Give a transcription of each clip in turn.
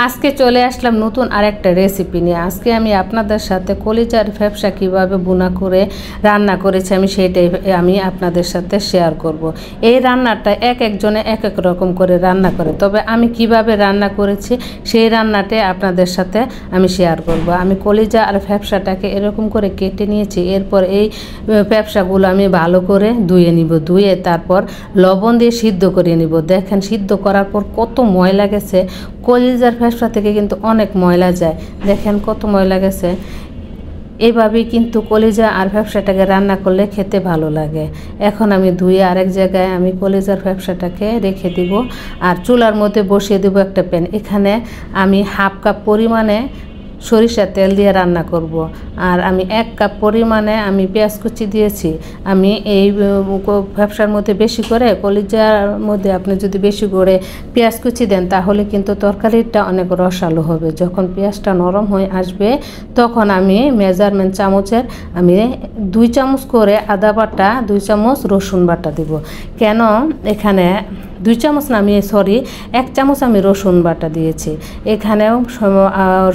আজকে চলে আসলাম নতুন আরেকটা রেসিপি নিয়ে। আজকে আমি আপনাদের সাথে কলিজার ফ্যাপসা কিভাবে বুনা করে রান্না করেছি আমি সেটাই আমি আপনাদের সাথে শেয়ার করব। এই রান্নাটা একজনে এক এক রকম করে রান্না করে, তবে আমি কিভাবে রান্না করেছি সেই রান্নাটাই আপনাদের সাথে আমি শেয়ার করব। আমি কলিজা আর ফ্যাপসাটাকে এরকম করে কেটে নিয়েছি। এরপর এই ফ্যাপসাগুলো আমি ভালো করে ধুয়ে নিব, ধুয়ে তারপর লবণ দিয়ে সিদ্ধ করে নিব। দেখেন সিদ্ধ করার পর কত ময়লা গেছে। কলিজার ফ্যাপসা থেকে কিন্তু অনেক ময়লা যায়, দেখেন কত ময়লা গেছে। এইভাবেই কিন্তু কলিজা আর ফ্যাপসাটাকে রান্না করলে খেতে ভালো লাগে। এখন আমি ধুয়ে আরেক জায়গায় আমি কলিজার ফ্যাপসাটাকে রেখে দিব আর চুলার মধ্যে বসিয়ে দেব একটা প্যান। এখানে আমি হাফ কাপ পরিমাণে সরিষার তেল দিয়ে রান্না করব। আর আমি 1 কাপ পরিমাণে আমি পেঁয়াজ কুচি দিয়েছি। আমি এই ফ্যাপসার মধ্যে বেশি করে, কলিজার মধ্যে আপনি যদি বেশি করে পেঁয়াজ কুচি দেন তাহলে কিন্তু তরকারিটা অনেক রসালো হবে। যখন পেঁয়াজটা নরম হয়ে আসবে তখন আমি মেজারমেন্ট চামচের আমি 2 চামচ করে আদা বাটা, 2 চামচ রসুন বাটা দিব। কেন এখানে 2 চামচ না, আমি 1 চামচ আমি রসুন বাটা দিয়েছি। এখানেও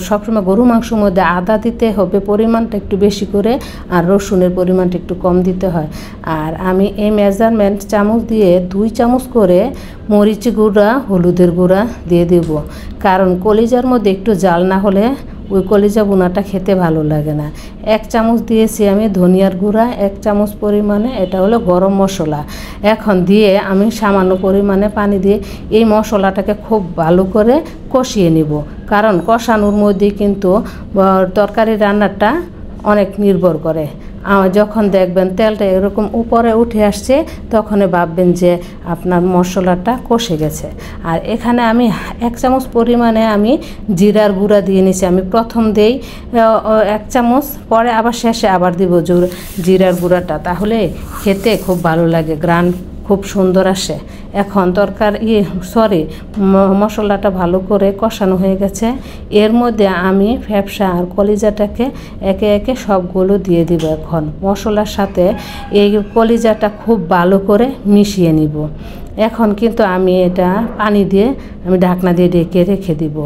সবসময় গরু মাংসের মধ্যে আদা দিতে হবে পরিমাণটা একটু বেশি করে, আর রসুনের পরিমাণটা একটু কম দিতে হয়। আর আমি এই মেজারমেন্ট চামচ দিয়ে 2 চামচ করে মরিচ গুঁড়া, হলুদের গুঁড়া দিয়ে দেব। কারণ কলিজার মধ্যে একটু জাল না হলে ওই কলিজা বোনাটা খেতে ভালো লাগে না। 1 চামচ দিয়েছি আমি ধনিয়ার গুঁড়া, 1 চামচ পরিমাণে এটা হলো গরম মশলা। এখন দিয়ে আমি সামান্য পরিমাণে পানি দিয়ে এই মশলাটাকে খুব ভালো করে কষিয়ে নিব। কারণ কষানোর মধ্যে কিন্তু তরকারি রান্নাটা অনেক নির্ভর করে। যখন দেখবেন তেলটা এরকম উপরে উঠে আসছে তখনই ভাববেন যে আপনার মশলাটা কষে গেছে। আর এখানে আমি 1 চামচ পরিমাণে আমি জিরার গুঁড়া দিয়ে নিছি। আমি প্রথম দেই 1 চামচ, পরে আবার শেষে আবার দিব জিরার গুঁড়াটা, তাহলে খেতে খুব ভালো লাগে, গ্রান খুব সুন্দর আসে। এখন মশলাটা ভালো করে কষানো হয়ে গেছে। এর মধ্যে আমি ফ্যাপসা আর কলিজাটাকে একে একে সবগুলো দিয়ে দিব। এখন মশলার সাথে এই কলিজাটা খুব ভালো করে মিশিয়ে নিব। এখন কিন্তু আমি এটা পানি দিয়ে আমি ঢাকনা দিয়ে ঢেকে রেখে দিব।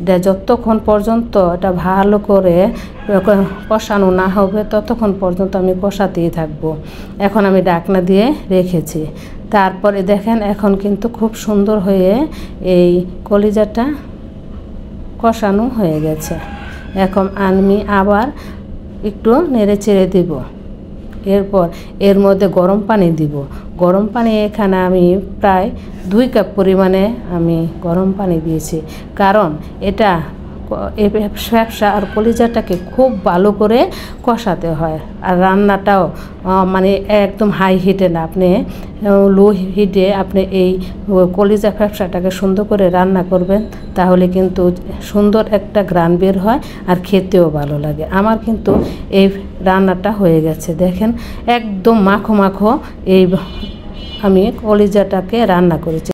এটা যতক্ষণ পর্যন্ত এটা ভালো করে কষানো না হবে ততক্ষণ পর্যন্ত আমি কষাতেই থাকবো। এখন আমি ঢাকনা দিয়ে রেখেছি। তারপরে দেখেন এখন কিন্তু খুব সুন্দর হয়ে এই কলিজাটা কষানো হয়ে গেছে। এখন আমি আবার একটু নেড়ে চেড়ে দিব। এরপর এর মধ্যে গরম পানি দিব। গরম পানি এখানে আমি প্রায় 2 কাপ পরিমাণে আমি গরম পানি দিয়েছি। কারণ এটা এই ফ্যাপসা আর কলিজাটাকে খুব ভালো করে কষাতে হয়। আর রান্নাটাও মানে একদম হাই হিটে না, আপনি লো হিটে আপনি এই কলিজা ফ্যাপসাটাকে সুন্দর করে রান্না করবেন, তাহলে কিন্তু সুন্দর একটা ঘ্রাণ বের হয় আর খেতেও ভালো লাগে। আমার কিন্তু এই রান্নাটা হয়ে গেছে, দেখেন একদম মাখো মাখো এই আমি কলিজাটাকে রান্না করেছি।